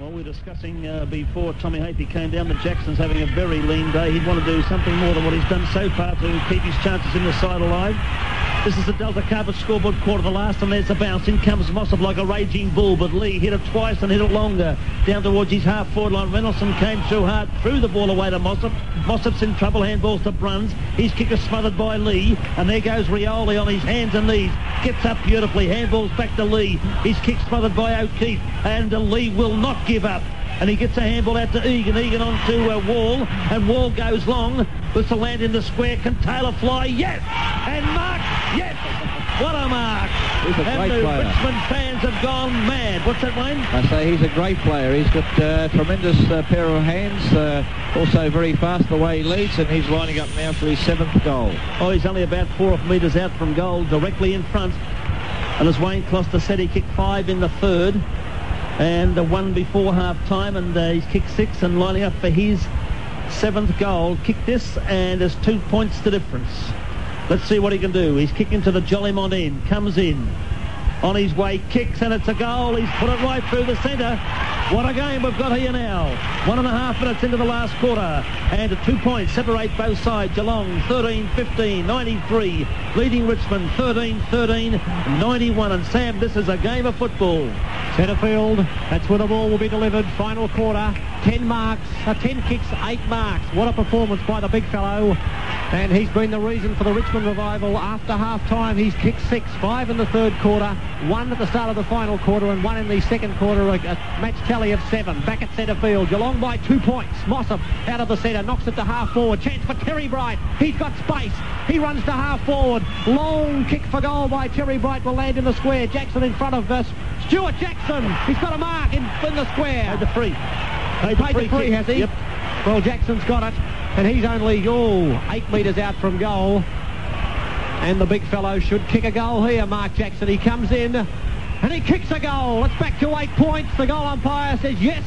Well, we were discussing before Tommy Hapey came down that Jackson's having a very lean day. He'd want to do something more than what he's done so far to keep his chances in the side alive. This is the Delta Carpet scoreboard, quarter to the last, and there's the bounce. In comes Mossop like a raging bull, but Lee hit it twice and hit it longer. Down towards his half-forward line. Reynoldsson came through hard, threw the ball away to Mossop. Mossop's in trouble, handballs to Bruns. His kick is smothered by Lee, and there goes Rioli on his hands and knees. Gets up beautifully, handballs back to Lee. His kick smothered by O'Keefe, and Lee will not give up. And he gets a handball out to Egan. Egan on to Wall, and Wall goes long. This will land in the square. Can Taylor fly? Yes! And Mark, yes! What a mark! He's a great player. Richmond fans have gone mad. What's that, Wayne? I say he's a great player. He's got a tremendous pair of hands, also very fast the way he leads, and he's lining up now for his 7th goal. Oh, he's only about 4 metres out from goal, directly in front. And as Wayne Closter said, he kicked 5 in the third. And 1 before half-time, and he's kicked 6 and lining up for his 7th goal. Kicked this, and there's 2 points to difference. Let's see what he can do. He's kicking to the Jollymont end, comes in. On his way, kicks, and it's a goal. He's put it right through the centre. What a game we've got here now. 1.5 minutes into the last quarter. And 2 points separate both sides. Geelong 13-15, 93. Leading Richmond 13-13, 91. And Sam, this is a game of football. Centre field, that's where the ball will be delivered. Final quarter, 10 marks, 10 kicks, 8 marks. What a performance by the big fellow. And he's been the reason for the Richmond revival. After half-time, he's kicked 6, 5 in the third quarter, 1 at the start of the final quarter, and 1 in the second quarter, a match tally of 7. Back at centre field, Geelong by 2 points. Mossop out of the centre, knocks it to half-forward. Chance for Terry Bright. He's got space. He runs to half-forward. Long kick for goal by Terry Bright will land in the square. Jackson in front of us. Stuart Jackson. He's got a mark in the square. Paid the free. Paid the free, has he? Yep. Well, Jackson's got it. And he's only, 8 metres out from goal. And the big fellow should kick a goal here, Mark Jackson. He comes in and he kicks a goal. It's back to 8 points. The goal umpire says yes.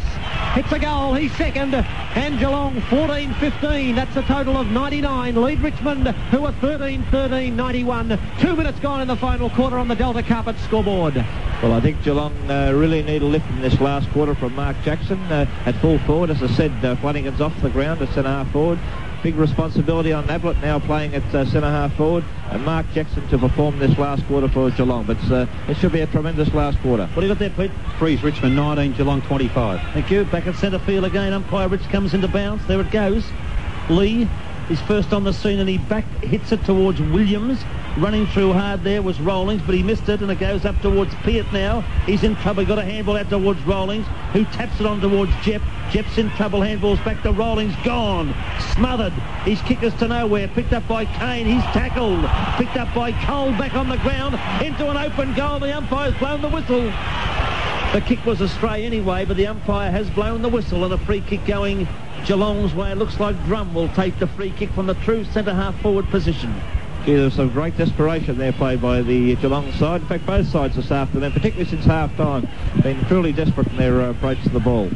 It's a goal. He's second. And Geelong 14-15. That's a total of 99. Lead Richmond, who are 13-13, 91. 2 minutes gone in the final quarter on the Delta Carpet scoreboard. Well, I think Geelong really need a lift in this last quarter from Mark Jackson at full forward. As I said, Flanagan's off the ground at centre-half forward. Big responsibility on Ablett now playing at centre-half forward, and Mark Jackson to perform this last quarter for Geelong. But it should be a tremendous last quarter. What do you got there, Pete? Freeze Richmond 19, Geelong 25. Thank you. Back at centre field again. Umpire Rich comes into bounce. There it goes. Lee is first on the scene, and he hits it towards Williams. Running through hard there was Rawlings, but he missed it, and it goes up towards Peart now. He's in trouble. He got a handball out towards Rawlings, who taps it on towards Jepp. Jepp's in trouble. Handballs back to Rawlings. Gone. Smothered. His kick is to nowhere. Picked up by Kane. He's tackled. Picked up by Cole. Back on the ground. Into an open goal. The umpire's blown the whistle. The kick was astray anyway, but the umpire has blown the whistle, and a free kick going Geelong's way. It looks like Drum will take the free kick from the true centre-half forward position. Yeah, there's some great desperation there played by the Geelong side. In fact, both sides this afternoon, particularly since half-time, been truly desperate in their approach to the ball.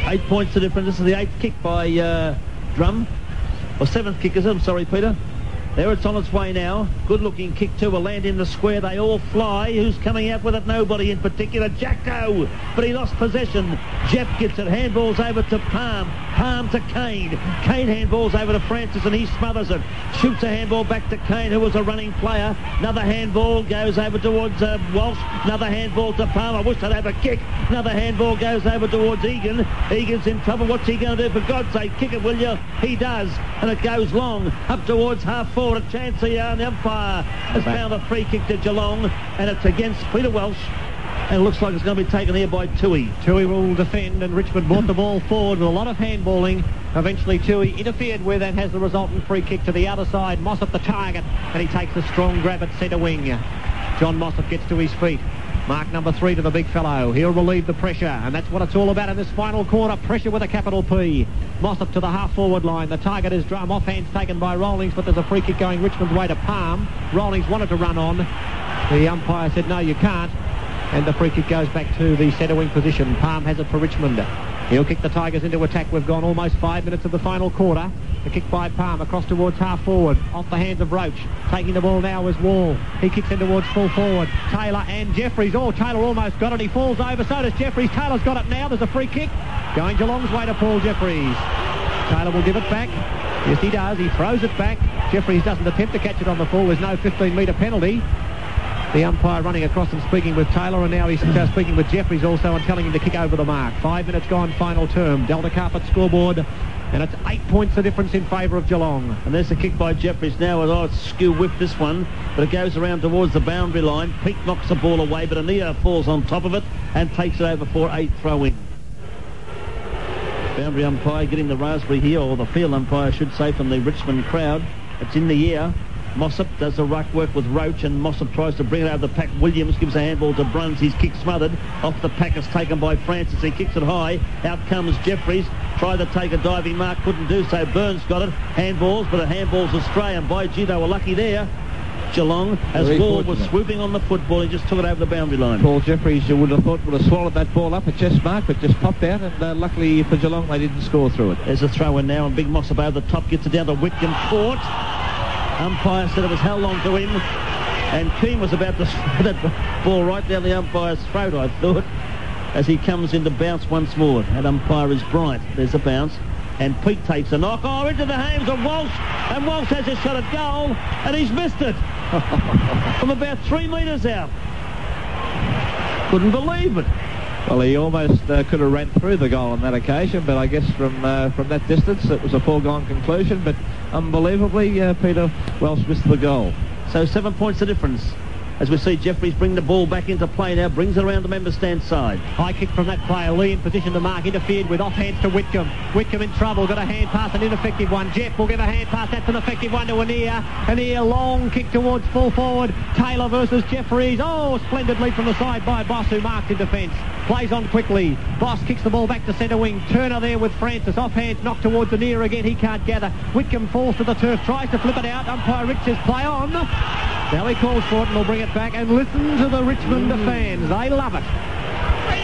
8 points to difference. This is the 8th kick by Drum. Or 7th kick, is it? I'm sorry, Peter. There it's on its way now. Good-looking kick too. Will land in the square. They all fly. Who's coming out with it? Nobody in particular. Jacko. But he lost possession. Jeff gets it. Handballs over to Palm. Palm to Kane. Kane handballs over to Francis, and he smothers it. Shoots a handball back to Kane, who was a running player. Another handball goes over towards Walsh. Another handball to Palm. I wish I'd have a kick. Another handball goes over towards Egan. Egan's in trouble. What's he going to do? For God's sake, kick it, will you? He does. And it goes long. Up towards half forward. A chance here, and the umpire has found a free kick to Geelong, and it's against Peter Welsh, and it looks like it's going to be taken here by Toohey. Toohey will defend, and Richmond brought the ball forward with a lot of handballing. Eventually Toohey interfered with and has the resultant free kick to the other side. Mossop the target, and he takes a strong grab at centre wing. John Mossop gets to his feet. Mark number 3 to the big fellow. He'll relieve the pressure, and that's what it's all about in this final quarter. Pressure with a capital P. Mossop to the half-forward line. The target is Drum. Offhands taken by Rawlings, but there's a free kick going Richmond's way to Palm. Rawlings wanted to run on. The umpire said, no, you can't. And the free kick goes back to the centre wing position. Palm has it for Richmond. He'll kick the Tigers into attack. We've gone almost 5 minutes of the final quarter. The kick by Palm across towards half forward. Off the hands of Roach. Taking the ball now is Wall. He kicks in towards full forward. Taylor and Jeffries. Oh, Taylor almost got it. He falls over. So does Jeffries. Taylor's got it now. There's a free kick. Going Geelong's way to Paul Jeffries. Taylor will give it back. Yes, he does. He throws it back. Jeffries doesn't attempt to catch it on the full. There's no 15-metre penalty. The umpire running across and speaking with Taylor, and now he's speaking with Jeffries also and telling him to kick over the mark. 5 minutes gone, final term. Delta Carpet scoreboard, and it's 8 points the difference in favour of Geelong. And there's a kick by Jeffries now. Oh, it's skew whipped this one, but it goes around towards the boundary line. Peake knocks the ball away, but Anea falls on top of it and takes it over for a throw-in. Boundary umpire getting the raspberry here, or the field umpire, I should say, from the Richmond crowd. It's in the air. Mossop does the ruck work with Roach, and Mossop tries to bring it over the pack. Williams gives a handball to Bruns. His kick smothered. Off the pack is taken by Francis. He kicks it high. Out comes Jeffries. Tried to take a diving mark. Couldn't do so. Burns got it. Handballs, but a handball's astray. And by gee, they were lucky there. Geelong, as Wall was swooping on the football, he just took it over the boundary line. Paul Jeffries, you would have thought, would have swallowed that ball up at chest mark, but just popped out, and luckily for Geelong, they didn't score through it. There's a throw-in now, and Big Mossop over the top gets it down to Whitcomb. Caught. Umpire said it was held on to him, and Keane was about to throw that ball right down the umpire's throat, I thought, as he comes in to bounce once more. That umpire is bright. There's a bounce, and Peake takes a knock. Oh, into the hands of Walsh, and Walsh has a shot at goal, and he's missed it from about 3 metres out. Couldn't believe it. Well, he almost could have ran through the goal on that occasion, but I guess from that distance it was a foregone conclusion. But unbelievably, Peter Welsh missed the goal. So 7 points the difference. As we see Jeffries bring the ball back into play now, brings it around the member stand side. High kick from that player. Lee in position to mark, interfered with, off hands to Whitcomb. Whitcomb in trouble, got a hand pass, an ineffective one. Jeff will give a hand pass, that's an effective one to Anea. Anea, long kick towards full forward. Taylor versus Jeffries. Oh, splendid lead from the side by Boss, who marks in defence. Plays on quickly. Boss kicks the ball back to centre wing. Turner there with Francis. Off hands, knocked towards Anea again. He can't gather. Whitcomb falls to the turf, tries to flip it out. Umpire Rich says play on. Now he calls for it and will bring it back, and listen to the Richmond fans. They love it.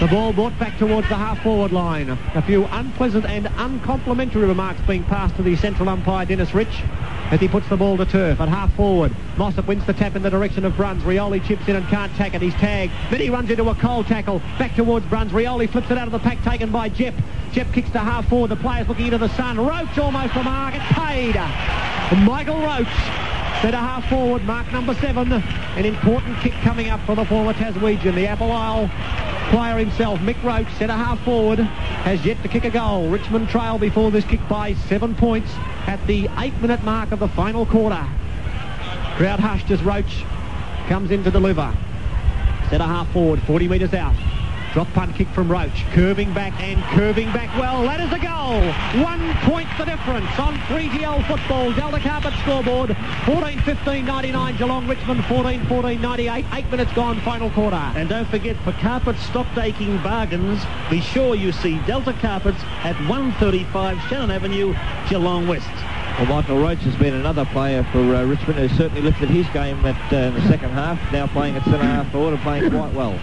The ball brought back towards the half-forward line. A few unpleasant and uncomplimentary remarks being passed to the central umpire, Dennis Rich, as he puts the ball to turf at half-forward. Mossop wins the tap in the direction of Bruns. Rioli chips in and can't tack it. He's tagged. Then he runs into a cold tackle. Back towards Bruns. Rioli flips it out of the pack, taken by Jepp. Jepp kicks to half-forward. The player's looking into the sun. Roach almost the mark. It's paid. Michael Roach, centre half forward, mark number 7. An important kick coming up for the former Taswegian. The Apple Isle player himself, Mick Roach, centre half forward, has yet to kick a goal. Richmond trail before this kick by 7 points at the 8-minute mark of the final quarter. Crowd hushed as Roach comes in to deliver. Centre half forward, 40 metres out. Drop punt kick from Roach, curving back and curving back well. That is a goal. 1 point the difference on 3GL football. Delta Carpet scoreboard, 14-15-99 Geelong Richmond, 14-14-98. 8 minutes gone, final quarter. And don't forget, for carpet stopped aching bargains, be sure you see Delta Carpets at 135 Shannon Avenue, Geelong West. Well, Michael Roach has been another player for Richmond who certainly lifted his game in the second half, now playing at centre half forward and playing quite well.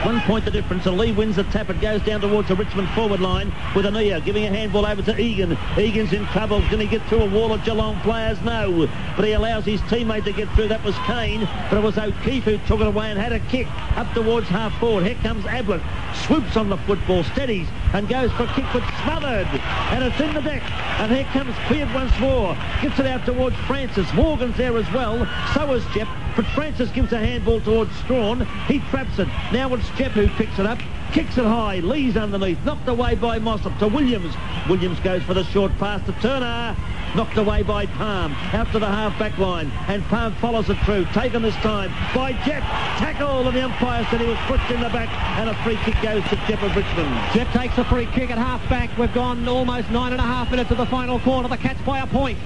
1 point the difference, and Lee wins the tap. It goes down towards the Richmond forward line with Anea giving a handball over to Egan. Egan's in trouble. Can he get through a wall of Geelong players? No. But he allows his teammate to get through. That was Kane, but it was O'Keefe who took it away and had a kick up towards half forward. Here comes Ablett. Swoops on the football, steadies, and goes for a kick, but smothered. And it's in the deck. And here comes Cleared once more. Gets it out towards Francis. Morgan's there as well. So is Jepp. But Francis gives a handball towards Strawn. He traps it. Now it's Jepp who picks it up. Kicks it high. Lee's underneath. Knocked away by Mossop to Williams. Williams goes for the short pass to Turner. Knocked away by Palm. Out to the half-back line. And Palm follows it through. Taken this time by Jepp. Tackle. And the umpire said he was pushed in the back. And a free kick goes to Jepp of Richmond. Jepp takes a free kick at half-back. We've gone almost 9.5 minutes of the final quarter. The Cats by a point.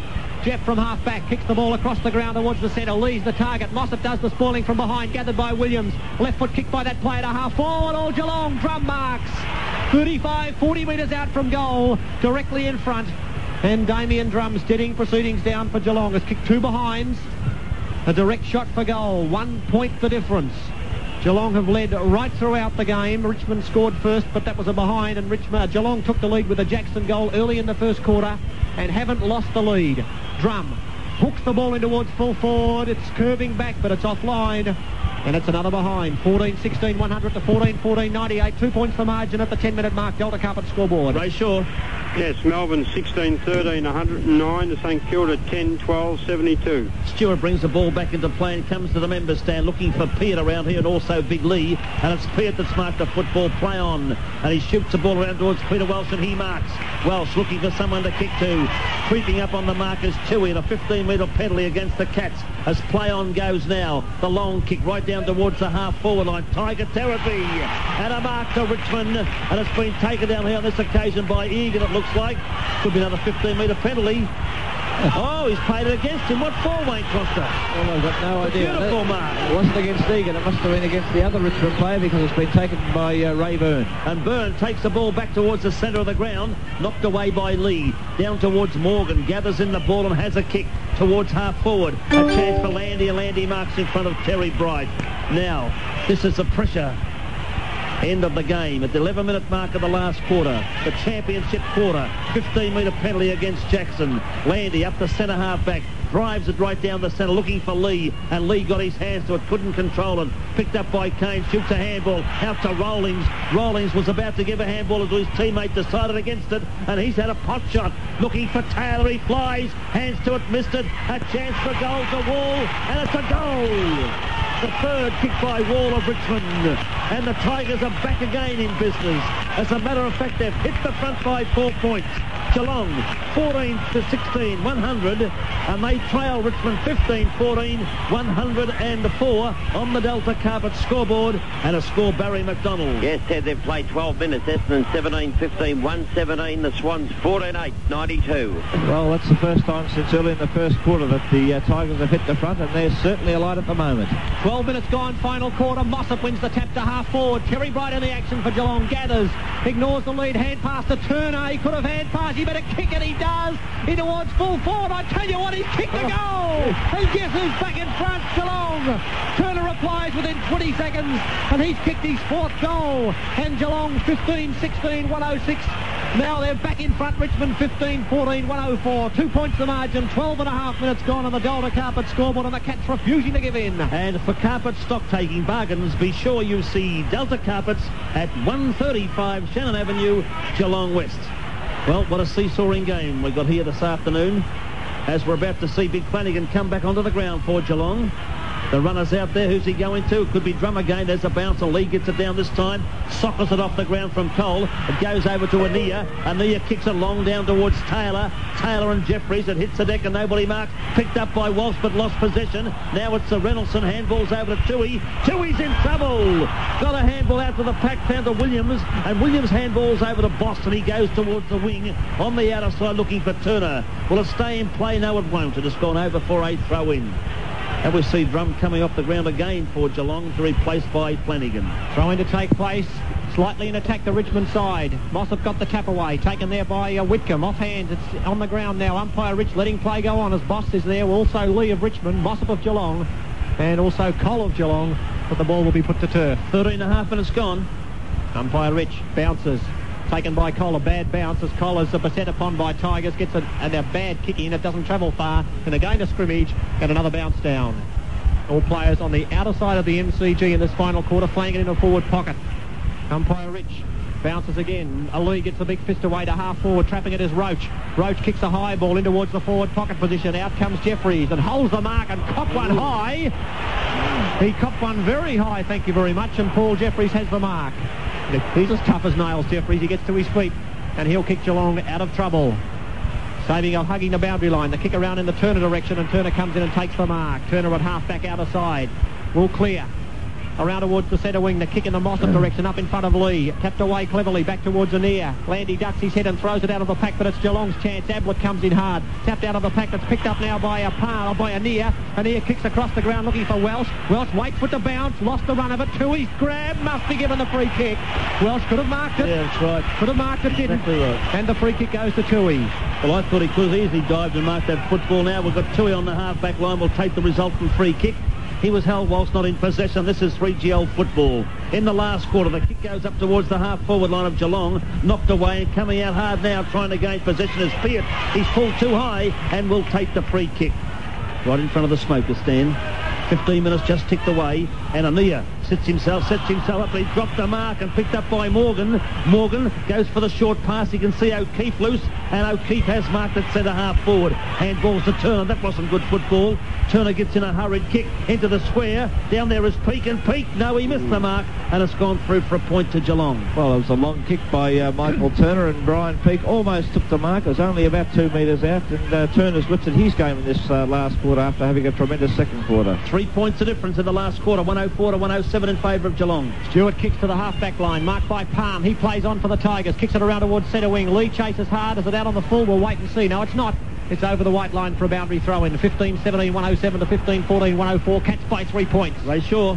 Jeff from half-back kicks the ball across the ground towards the centre, leaves the target. Mossop does the spoiling from behind, gathered by Williams. Left foot kick by that player to half-forward. All Geelong, drum marks. 35, 40 metres out from goal, directly in front. And Damien Drum steadying proceedings down for Geelong. Has kicked 2 behinds. A direct shot for goal. 1 point the difference. Geelong have led right throughout the game. Richmond scored first, but that was a behind, and Geelong took the lead with a Jackson goal early in the first quarter and haven't lost the lead. Drum hooks the ball in towards full forward. It's curving back, but it's offline. And it's another behind. 14-16, 100 to 14-14, 98. 2 points the margin at the 10-minute mark. Delta Carpet scoreboard. Ray Shaw. Yes, Melbourne 16-13, 109 to St Kilda 10-12, 72. Stewart brings the ball back into play and comes to the members stand looking for Peart around here and also Big Lee. And it's Peart that's marked a football play on. And he shoots the ball around towards Peter Welsh and he marks. Welsh looking for someone to kick to. Creeping up on the mark is Tui and a 15-metre penalty against the Cats as play on goes now. The long kick right down towards the half-forward line. Tiger territory. And a mark to Richmond. And it's been taken down here on this occasion by Egan, it looks like. Could be another 15-metre penalty. Oh, he's paid it against him. What for, Wayne Costa? Well, I've got no idea. Beautiful mark. It wasn't against Egan. It must have been against the other Richmond player because it's been taken by Ray Byrne. And Byrne takes the ball back towards the centre of the ground. Knocked away by Lee. Down towards Morgan. Gathers in the ball and has a kick towards half-forward. A chance for Landy. And Landy marks in front of Terry Bright. Now, this is the pressure end of the game at the 11-minute mark of the last quarter. The championship quarter. 15-metre penalty against Jackson. Landy up the centre half-back. Drives it right down the centre looking for Lee. And Lee got his hands to it. Couldn't control it. Picked up by Kane. Shoots a handball out to Rawlings. Rawlings was about to give a handball to his teammate. Decided against it. And he's had a pot shot. Looking for Taylor. He flies. Hands to it. Missed it. A chance for goal to Wall. And it's a goal. The third kick by Wall of Richmond. And the Tigers are back again in business. As a matter of fact, they've hit the front by 4 points. Geelong 14-16, 100, and they trail Richmond 15-14, 104 on the Delta Carpet scoreboard, and a score Barry McDonald. Yes, Ted, they've played 12 minutes, Essendon 17-15, 117, the Swans 14-8, 92. Well, that's the first time since early in the first quarter that the Tigers have hit the front, and they're certainly alight at the moment. 12 minutes gone, final quarter. Mossop wins the tap to half forward. Terry Bright in the action for Geelong. Gathers, ignores the lead, hand pass to Turner. He could have hand passed. He better kick it. He does. In towards full forward. I tell you what, he's kicked the goal. And guess who's back in front? Geelong. Turner replies within 20 seconds, and he's kicked his fourth goal. And Geelong 15-16, 106. Now they're back in front. Richmond 15-14, 104. 2 points the margin. 12 and a half minutes gone on the Delta Carpet scoreboard, and the Cats refusing to give in. And for carpet stock-taking bargains, be sure you see Delta Carpets at 135 Shannon Avenue, Geelong West. Well, what a seesawing game we got here this afternoon, as we're about to see Big Flanagan come back onto the ground for Geelong. The runner's out there. Who's he going to? It could be Drum again. There's a bouncer. Lee gets it down this time. Sockers it off the ground from Cole. It goes over to Anea. Anea kicks it long down towards Taylor. Taylor and Jeffries. It hits the deck and nobody marks. Picked up by Walsh but lost possession. Now it's the Reynoldsson. Handballs over to Tui. Tui's in trouble. Got a handball out to the pack. Found to Williams. And Williams handballs over to Boston. He goes towards the wing on the outer side looking for Turner. Will it stay in play? No, it won't. It has gone over for a throw-in. And we see Drum coming off the ground again for Geelong to replace by Flanagan. Throwing to take place. Slightly in attack the Richmond side. Mossop got the tap away. Taken there by Whitcomb. Offhand. It's on the ground now. Umpire Rich letting play go on as Boss is there. Also Lee of Richmond. Mossop of Geelong. And also Cole of Geelong. But the ball will be put to turf. 13 and a half minutes gone. Umpire Rich bounces. Taken by Cole, a bad bounce as Cole is beset upon by Tigers, gets a bad kick in, it doesn't travel far, and again a scrimmage, and another bounce down. All players on the outer side of the MCG in this final quarter, flanking in a forward pocket. Umpire Rich bounces again. Ali gets the big fist away to half forward. Trapping it is Roach. Roach kicks a high ball in towards the forward pocket position. Out comes Jeffries and holds the mark and copped one high. He copped one very high, thank you very much, and Paul Jeffries has the mark. He's as tough as nails, Jeffries. He gets to his feet and he'll kick Geelong out of trouble. Saving of hugging the boundary line. The kick around in the Turner direction, and Turner comes in and takes the mark. Turner at half-back outer side. Will clear. Around towards the centre wing. The kick in the Mossop direction up in front of Lee. Tapped away cleverly back towards Anea. Landy ducks his head and throws it out of the pack, but it's Geelong's chance. Ablett comes in hard. Tapped out of the pack. That's picked up now by Anea. Anea kicks across the ground looking for Welsh. Welsh waits with the bounce. Lost the run of it. Tui's grab. Must be given the free kick. Welsh could have marked it. Yeah, that's right. Could have marked it, didn't. Exactly right. And the free kick goes to Tui. Well, I thought he could have easily dived and marked that football now. We've got Tui on the half-back line. We'll take the resultant free kick. He was held whilst not in possession. This is 3GL football. In the last quarter, the kick goes up towards the half-forward line of Geelong. Knocked away and coming out hard now, trying to gain possession is Peart. He's pulled too high and will take the free kick. Right in front of the smoker stand. 15 minutes just ticked away, and Ania sets himself up. He dropped the mark and picked up by Morgan. Morgan goes for the short pass. You can see O'Keefe loose, and O'Keefe has marked at centre half forward. Handballs to Turner. That wasn't good football. Turner gets in a hurried kick into the square. Down there is Peake, and Peake, no, he missed the mark, and it's gone through for a point to Geelong. Well, it was a long kick by Michael Turner, and Brian Peake almost took the mark. It was only about 2 metres out, and Turner's lifted his game in this last quarter after having a tremendous second quarter. 3 points the difference in the last quarter, 104 to 107 in favour of Geelong. Stewart kicks to the half-back line, marked by Palm. He plays on for the Tigers, kicks it around towards centre wing. Lee chases hard. Is it out on the full? We'll wait and see. No, it's not. It's over the white line for a boundary throw-in. 15-17, 107 to 15-14, 104. Catch by 3 points. Ray Shaw.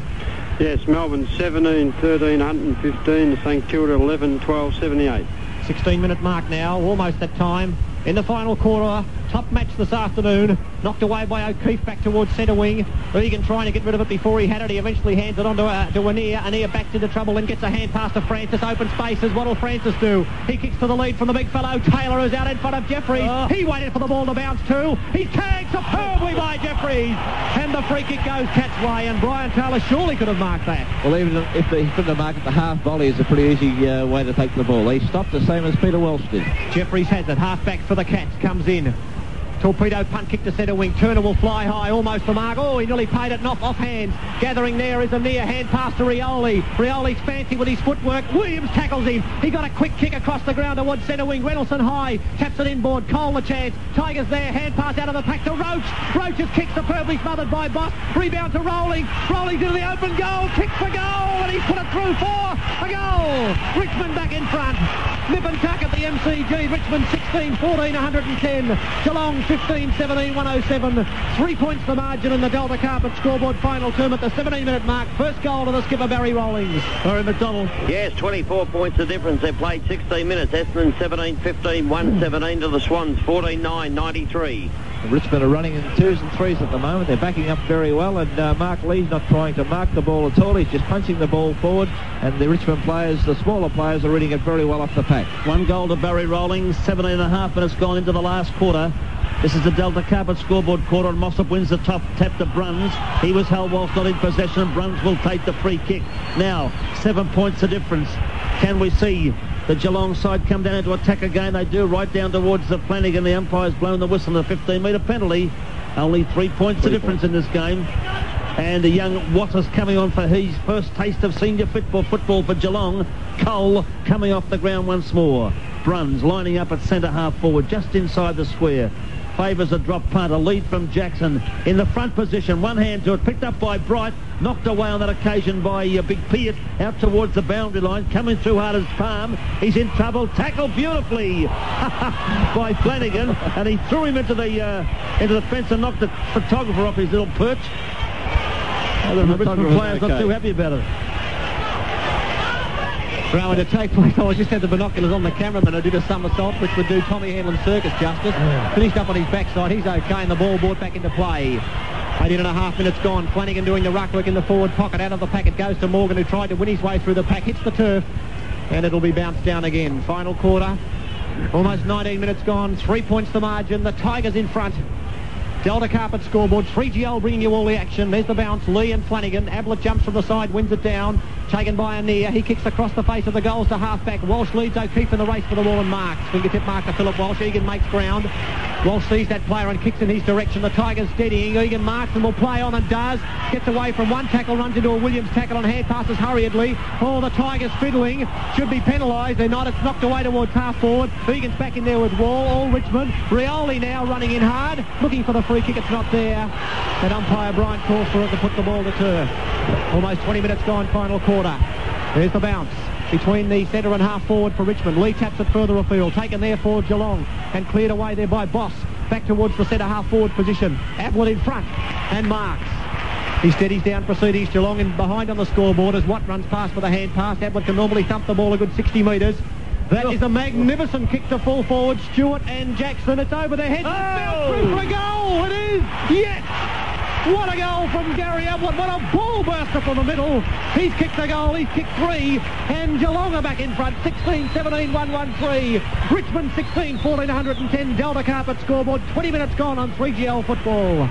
Yes, Melbourne 17, 13, 115. St Kilda 11, 12, 78. 16-minute mark now, almost that time. In the final quarter, top match this afternoon. Knocked away by O'Keefe back towards centre wing. Egan trying to get rid of it before he had it. He eventually hands it on to Ania. Ania backs into trouble and gets a hand pass to Francis. Open spaces. What will Francis do? He kicks to the lead from the big fellow. Taylor is out in front of Jeffries. He waited for the ball to bounce too. He's tagged superbly by Jeffries. And the free kick goes catch way, and Brian Taylor surely could have marked that. Well, even if he couldn't have marked it, the half volley is a pretty easy way to take the ball. He stopped the same as Peter Welsh did. Jeffries has it. Half back for the Cats. Comes in. Torpedo punt kick to centre wing. Turner will fly high, almost the mark. Oh, he nearly paid it off hands. Gathering there is a near hand pass to Rioli. Rioli's fancy with his footwork. Williams tackles him. He got a quick kick across the ground towards centre wing. Reynoldsson high. Taps it inboard. Cole the chance. Tigers there. Hand pass out of the pack to Roach. Roach's kick superbly smothered by Boss. Rebound to Rolling. Rolling's into the open goal. Kick for goal. And he's put it through for a goal. Richmond back in front. Nip and tuck at the MCG. Richmond 16-14, 110. Geelong 15-17, 107. 3 points the margin in the Delta Carpet scoreboard final term at the 17-minute mark. First goal to the skipper, Barry Rawlings. Barry McDonald. Yes, 24 points the difference. They played 16 minutes. Essendon 17-15, 117 to the Swans, 14-9, 93. Richmond are running in 2s and 3s at the moment. They're backing up very well, and Mark Lee's not trying to mark the ball at all. He's just punching the ball forward, and the Richmond players, the smaller players, are reading it very well off the pack. 1 goal to Barry Rawlings, 17.5 minutes gone into the last quarter. This is the Delta Carpet scoreboard quarter, and Mossop wins the top tap to Bruns. He was held whilst not in possession, and Bruns will take the free kick. Now, 7 points the difference. Can we see the Geelong side come down into attack again? They do, right down towards the Flanagan. The umpire's blown the whistle on the 15-metre penalty. Only 3 points the difference in this game. And the young Waters coming on for his first taste of senior football for Geelong. Cole coming off the ground once more. Bruns lining up at centre half forward, just inside the square. Favours a drop punt, a lead from Jackson in the front position. One hand to it, picked up by Bright, knocked away on that occasion by Big Peart, out towards the boundary line, coming through hard as Palm. He's in trouble, tackled beautifully by Flanagan, and he threw him into the fence and knocked the photographer off his little perch. The Richmond player's not too happy about it. Rowan, to take place, I just had the binoculars on the cameraman who did a somersault, which would do Tommy Hanlon's circus justice. Finished up on his backside. He's okay, and the ball brought back into play. 18.5 minutes gone. Flanagan doing the ruck work in the forward pocket. Out of the pack it goes to Morgan, who tried to win his way through the pack. Hits the turf, and it'll be bounced down again. Final quarter. Almost 19 minutes gone. 3 points the margin. The Tigers in front. Delta Carpet scoreboard. 3GL bringing you all the action. There's the bounce. Lee and Flanagan. Ablett jumps from the side, wins it down. Taken by Ania. He kicks across the face of the goals to half-back. Walsh leads O'Keefe in the race for the ball and marks. Fingertip mark to Philip Walsh. Egan makes ground. Walsh sees that player and kicks in his direction. The Tigers steadying. Egan marks and will play on and does. Gets away from one tackle, runs into a Williams tackle on hand, passes hurriedly. Oh, the Tigers fiddling. Should be penalised. They're not. It's knocked away towards half forward. Egan's back in there with Wall. All Richmond. Rioli now running in hard. Looking for the free kick. It's not there. And umpire Brian calls for it to put the ball to turf. Almost 20 minutes gone, final quarter. There's the bounce between the centre and half forward for Richmond. Lee taps it further afield, taken there for Geelong and cleared away there by Boss. Back towards the centre half forward position. Ablett in front and marks. He steadies down proceedings. Geelong in behind on the scoreboard as Watt runs past for the hand pass. Ablett can normally thump the ball a good 60 metres. That is a magnificent kick to full forward. Stewart and Jackson. It's over their heads. It's through for a goal. It is. Yes. What a goal from Gary Ablett. What a ball burster from the middle. He's kicked a goal. He's kicked 3. And Geelong are back in front. 16-17, 1-1-3. Richmond 16, 1410. Delta Carpet scoreboard. 20 minutes gone on 3GL football.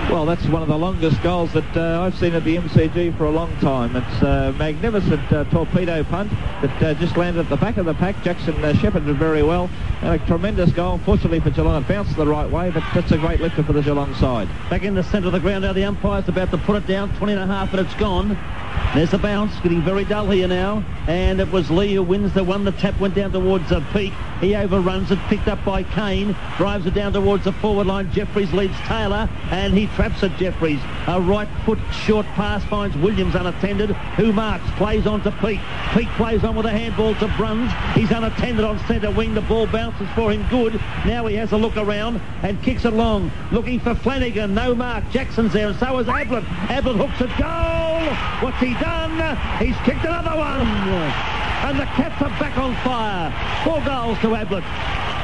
Well, that's one of the longest goals that I've seen at the MCG for a long time. It's a magnificent torpedo punt that just landed at the back of the pack. Jackson shepherded very well. And a tremendous goal. Fortunately for Geelong, it bounced the right way, but that's a great lifter for the Geelong side. Back in the centre of the ground now, the umpire's about to put it down. 20.5 minutes gone. There's the bounce, getting very dull here now. And it was Lee who wins the one. The tap went down towards Peak. He overruns it, picked up by Kane. Drives it down towards the forward line. Jeffries leads Taylor, and he traps it, Jeffries. A right foot short pass finds Williams unattended, who marks, plays on to Peak. Peak plays on with a handball to Bruns. He's unattended on centre wing. The ball bounces for him good. Now he has a look around and kicks it long. Looking for Flanagan. No mark. Jackson's there, and so is Ablett. Ablett hooks it. Goal! What's he done? He's kicked another one. And the Cats are back on fire. 4 goals to Ablett,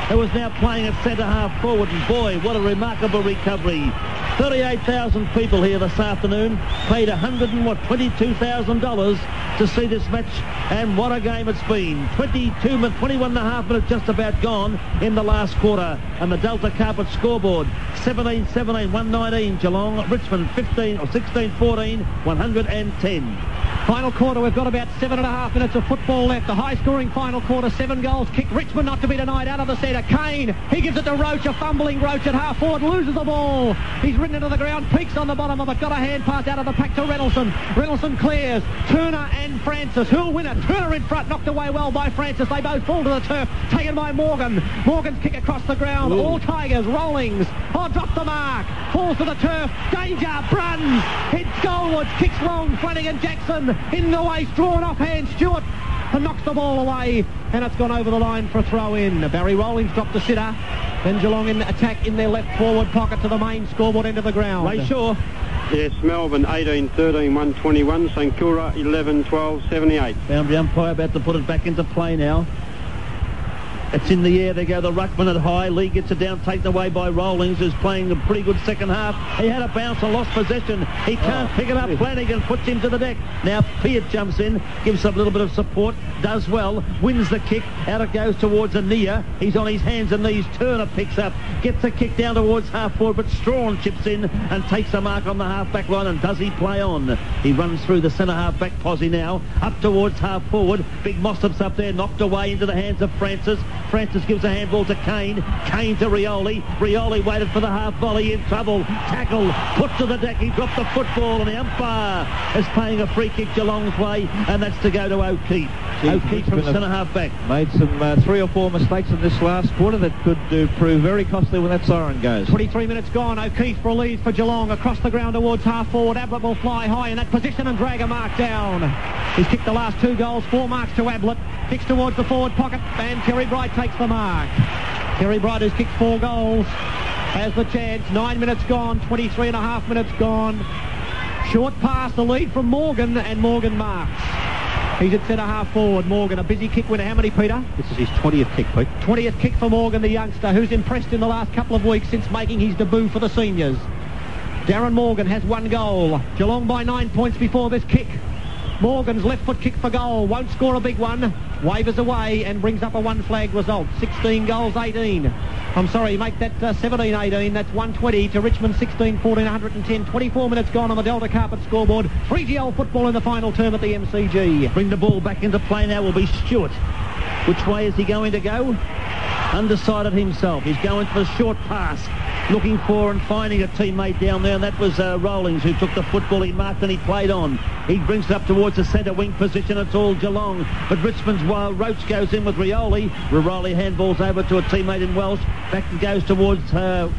who is now playing at centre-half forward. And boy, what a remarkable recovery. 38,000 people here this afternoon, paid $122,000 to see this match, and what a game it's been. 21.5 minutes just about gone in the last quarter, and the Delta Carpet scoreboard 17-17, 119. Geelong, Richmond 16-14, 110. Final quarter, we've got about 7.5 minutes of football left. The high-scoring final quarter, 7 goals kicked. Richmond not to be denied out of the centre. Kane, he gives it to Roach, a fumbling Roach at half forward, loses the ball. He's ridden into the ground, Peaks on the bottom of it, got a hand pass out of the pack to Reynolson. Reynolson clears. Turner and Francis, who'll win it? Turner in front, knocked away well by Francis. They both fall to the turf, taken by Morgan. Morgan's kick across the ground. Ooh. All Tigers, Rollings. Oh, dropped the mark. Falls to the turf. Danger, Bruns. Hits goalwards, kicks long. Flanagan, Jackson. In the way, drawn off hand. Stewart and knocks the ball away, and it's gone over the line for a throw in. Barry Rollings dropped the sitter. Then Geelong in attack in their left forward pocket to the main scoreboard end of the ground. Ray Shaw. Yes, Melbourne 18-13, 121. St Kilda 11-12, 78. Boundary umpire about to put it back into play now. It's in the air. They go the ruckman at high. Lee gets it down, taken away by Rollings, who's playing a pretty good second half. He had a bounce and lost possession. He can't pick it up. Flanagan puts him to the deck. Now Peart jumps in, gives a little bit of support, does well, wins the kick. Out it goes towards Ania. He's on his hands and knees. Turner picks up, gets the kick down towards half forward, but Strawn chips in and takes a mark on the half back line. And does he play on? He runs through the centre half back posse now, up towards half forward. Big Mossop's up there, knocked away into the hands of Francis. Francis gives a handball to Kane. Kane to Rioli. Rioli waited for the half volley, in trouble. Tackle, put to the deck. He dropped the football, and the umpire is playing a free kick Geelong's way, and that's to go to O'Keefe. O'Keefe from centre half back. Made some 3 or 4 mistakes in this last quarter that could prove very costly when that siren goes. 23 minutes gone. O'Keefe for a lead for Geelong. Across the ground towards half forward. Ablett will fly high in that position and drag a mark down. He's kicked the last 2 goals. 4 marks to Ablett. Kicks towards the forward pocket, and Terry Bright takes the mark. Terry Bright has kicked 4 goals. Has the chance. 9 minutes gone. 23.5 minutes gone. Short pass, the lead from Morgan, and Morgan marks. He's at centre half forward. Morgan, a busy kick winner. How many, Peter? This is his 20th kick, Pete. 20th kick for Morgan, the youngster, who's impressed in the last couple of weeks since making his debut for the seniors. Darren Morgan has 1 goal. Geelong by 9 points before this kick. Morgan's left foot kick for goal. Won't score a big one. Wavers away and brings up a 1 flag result. 16 goals, 18. I'm sorry, make that 17-18. That's 120 to Richmond 16-14, 110. 24 minutes gone on the Delta Carpet scoreboard. 3GL football in the final term at the MCG. Bring the ball back into play now will be Stewart. Which way is he going to go? Undecided himself. He's going for the short pass. Looking for and finding a teammate down there, and that was Rollings, who took the football. He marked and he played on. He brings it up towards the centre wing position. It's all Geelong, but Richmond's wild Roach goes in with Rioli. Rioli handballs over to a teammate in Welsh. Back it goes towards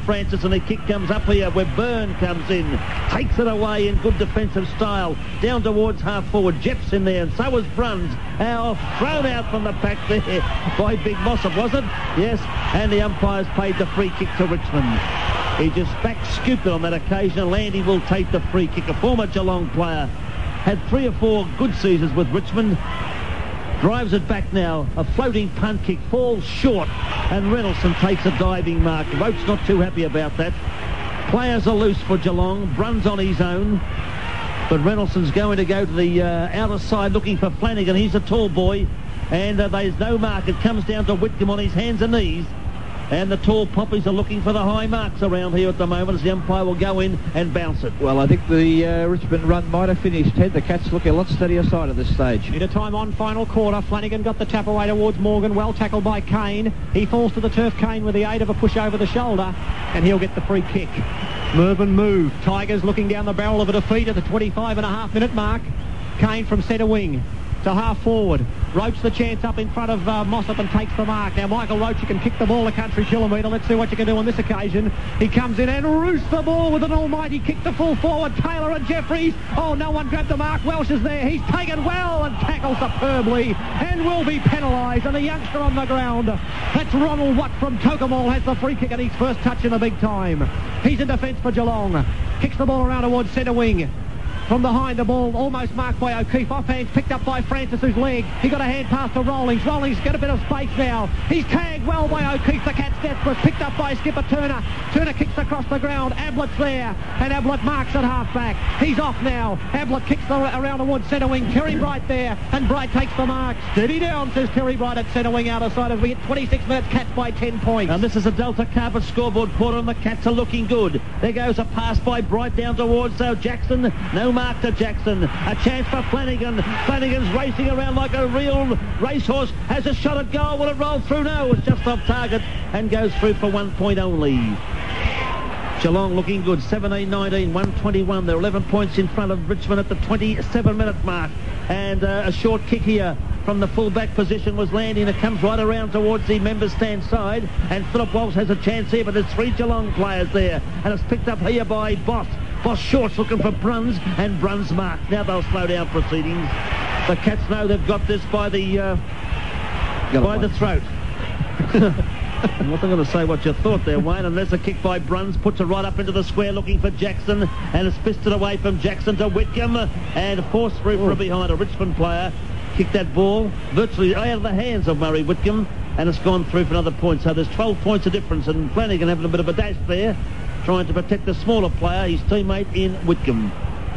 Francis, and the kick comes up here where Byrne comes in, takes it away in good defensive style. Down towards half forward, Jeff's in there, and so was Bruns. Thrown out from the pack there by Big Mossop, was it? Yes, and the umpires paid the free kick to Richmond. He just back-scooped it on that occasion, and Landy will take the free kick. A former Geelong player, had 3 or 4 good seasons with Richmond. Drives it back now. A floating punt kick falls short, and Reynolds takes a diving mark. Roach not too happy about that. Players are loose for Geelong. Bruns on his own. But Reynoldson's going to go to the outer side looking for Flanagan. He's a tall boy. And there's no mark. It comes down to Whitcomb on his hands and knees. And the tall poppies are looking for the high marks around here at the moment as the umpire will go in and bounce it. Well, I think the Richmond run might have finished, Ted. The Cats look a lot steadier side at this stage. Into time on final quarter. Flanagan got the tap away towards Morgan. Well tackled by Kane. He falls to the turf, Kane, with the aid of a push over the shoulder. And he'll get the free kick. Mervyn move. Tigers looking down the barrel of a defeat at the 25.5-minute mark. Kane from centre wing to half forward. Roach the chance up in front of Mossop and takes the mark. Now Michael Roach, you can kick the ball a country kilometre. Let's see what you can do on this occasion. He comes in and roosts the ball with an almighty kick to full forward. Taylor and Jeffries. Oh, no one grabbed the mark. Welsh is there. He's taken well and tackled superbly and will be penalised. And a youngster on the ground. That's Ronald Watt from Tokemall has the free kick at his first touch in the big time. He's in defence for Geelong. Kicks the ball around towards centre wing. From behind, the ball almost marked by O'Keefe. Offhands picked up by Francis, whose leg. He got a hand pass to Rawlings. Rawlings got a bit of space now. He's tagged well by O'Keefe. The Cat's desperate. Picked up by skipper Turner. Turner kicks across the ground. Ablett's there. And Ablett marks at half-back. He's off now. Ablett kicks around towards centre wing. Terry Bright there. And Bright takes the mark. Steady down, says Terry Bright at centre wing outer side as we hit 26 minutes. Cats by 10 points. And this is a Delta Carpet scoreboard quarter and the Cats are looking good. There goes a pass by Bright down towards Jackson. No mark to Jackson. A chance for Flanagan. Flanagan's racing around like a real racehorse. Has a shot at goal. Will it roll through? No, it's just off target and goes through for 1 point only. Geelong looking good. 17-19, 121. They're 11 points in front of Richmond at the 27-minute mark. And a short kick here from the full-back position was landing. It comes right around towards the members' stand side. And Philip Walsh has a chance here, but there's 3 Geelong players there. And it's picked up here by Boss. Boss Shorts looking for Bruns, and Bruns marked. Now they'll slow down proceedings. The Cats know they've got this by the throat. I'm not going to say what you thought there, Wayne, and there's a kick by Bruns, puts it right up into the square looking for Jackson, and it's fisted away from Jackson to Whitcomb, and forced through from behind. A Richmond player kicked that ball virtually out of the hands of Murray Whitcomb, and it's gone through for another point. So there's 12 points of difference, and Flanagan having a bit of a dash there, trying to protect the smaller player, his teammate in Whitcomb.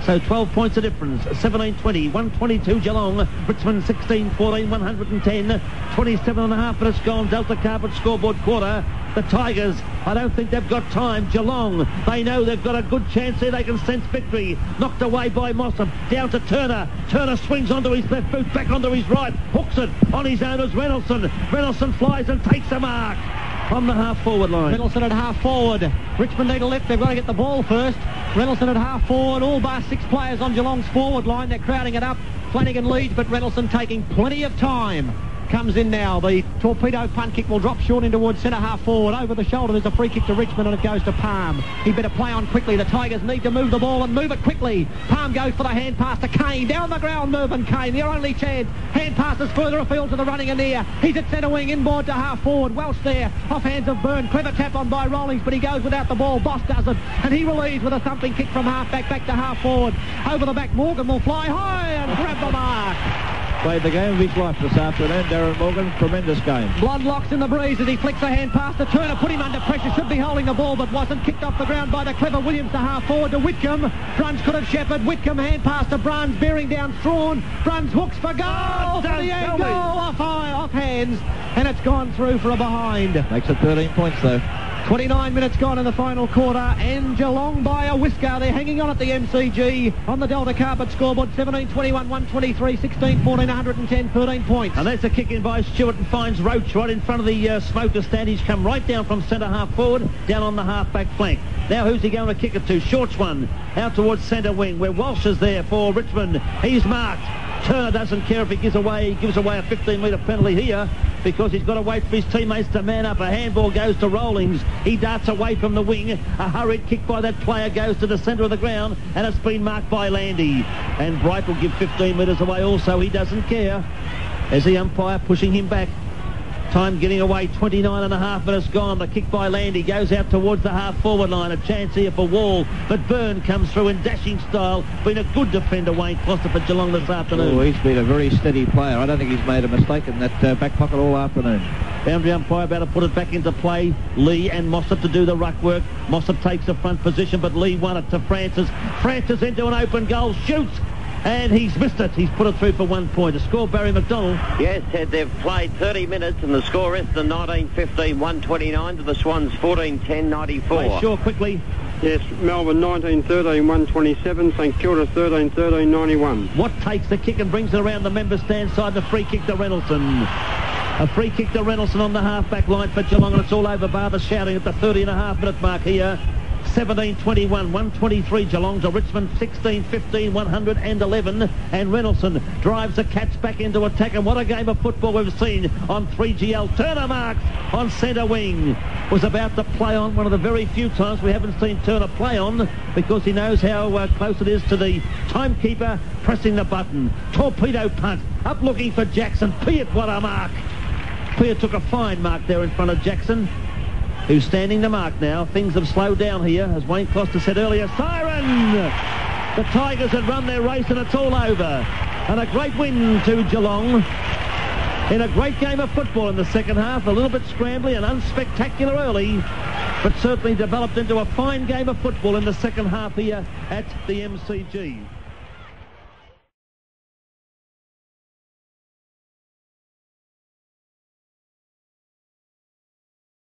So 12 points of difference. 17-20, 122 Geelong. Richmond 16-14, 110. 27.5 minutes gone. Delta Carpet scoreboard quarter. The Tigers, I don't think they've got time. Geelong, they know they've got a good chance here. They can sense victory. Knocked away by Mossop. Down to Turner. Turner swings onto his left boot, back onto his right. Hooks it on his own as Reynoldsson. Reynoldsson flies and takes a mark on the half-forward line. Reynoldsson at half-forward. Richmond need a lift. They've got to get the ball first. Reynoldsson at half-forward. All bar 6 players on Geelong's forward line. They're crowding it up. Flanagan leads, but Reynoldsson taking plenty of time. Comes in now. The torpedo punt kick will drop short in towards centre half forward. Over the shoulder, there's a free kick to Richmond and it goes to Palm. He better play on quickly. The Tigers need to move the ball and move it quickly. Palm goes for the hand pass to Kane. Down the ground, Mervyn Kane. Their only chance. Hand passes further afield to the running Anir. He's at centre wing, inboard to half forward. Welsh there. Off hands of Byrne. Clever tap on by Rawlings, but he goes without the ball. Boss does it. And he relieves with a thumping kick from half back to half forward. Over the back, Morgan will fly high and grab the mark. Played the game of his life this afternoon, Darren Morgan. Tremendous game. Blood locks in the breeze as he flicks a hand pass to Turner. Put him under pressure. Should be holding the ball, but wasn't. Kicked off the ground by the clever Williams to half forward to Whitcomb. Bruns could have shepherded. Whitcomb hand pass to Bruns. Bearing down Strawn. Bruns hooks for goal. For the end goal. Off hands. And it's gone through for a behind. Makes it 13 points, though. 29 minutes gone in the final quarter, and Geelong by a whisker. They're hanging on at the MCG on the Delta Carpet scoreboard. 17-21, 123, 16-14, 110, 13 points. And there's a kick in by Stewart and finds Roach right in front of the smoker stand. He's come right down from centre half forward, down on the half-back flank. Now who's he going to kick it to? Shorts one, out towards centre wing, where Walsh is there for Richmond. He's marked. Turner doesn't care if he gives away a 15-metre penalty here because he's got to wait for his teammates to man up. A handball goes to Rawlings. He darts away from the wing. A hurried kick by that player goes to the centre of the ground, and it's been marked by Landy. And Bright will give 15 metres away also. He doesn't care as the umpire pushing him back. Time getting away, 29.5 minutes gone. The kick by Landy goes out towards the half-forward line. A chance here for Wall, but Byrne comes through in dashing style. Been a good defender, Wayne Foster, for Geelong this afternoon. Oh, he's been a very steady player. I don't think he's made a mistake in that back pocket all afternoon. Boundary umpire about to put it back into play. Lee and Mossop to do the ruck work. Mossop takes the front position, but Lee won it to Francis. Francis into an open goal, shoots, and he's missed it. He's put it through for 1 point. To score, Barry McDonald. Yes, Ted, they've played 30 minutes and the score is the 19-15, 129 to the Swans, 14-10, 94. Play Shaw quickly. Yes, Melbourne 19-13, 127. St Kilda 13-13, 91. Watt takes the kick and brings it around the member stand side. The free kick to Reynoldsson. A free kick to Reynoldsson on the half-back line for Geelong, and it's all over. Barber shouting at the 30.5-minute mark here. 17-21, 123 Geelong to Richmond, 16-15, 111, and Reynoldsson drives the Cats back into attack, and what a game of football we've seen on 3GL. Turner marks on centre wing. Was about to play on, one of the very few times we haven't seen Turner play on, because he knows how close it is to the timekeeper pressing the button. Torpedo punt, up looking for Jackson. Piat, what a mark. Piat took a fine mark there in front of Jackson, who's standing the mark now. Things have slowed down here, as Wayne Costa said earlier. Siren! The Tigers had run their race and it's all over. And a great win to Geelong in a great game of football in the second half. A little bit scrambly and unspectacular early, but certainly developed into a fine game of football in the second half here at the MCG.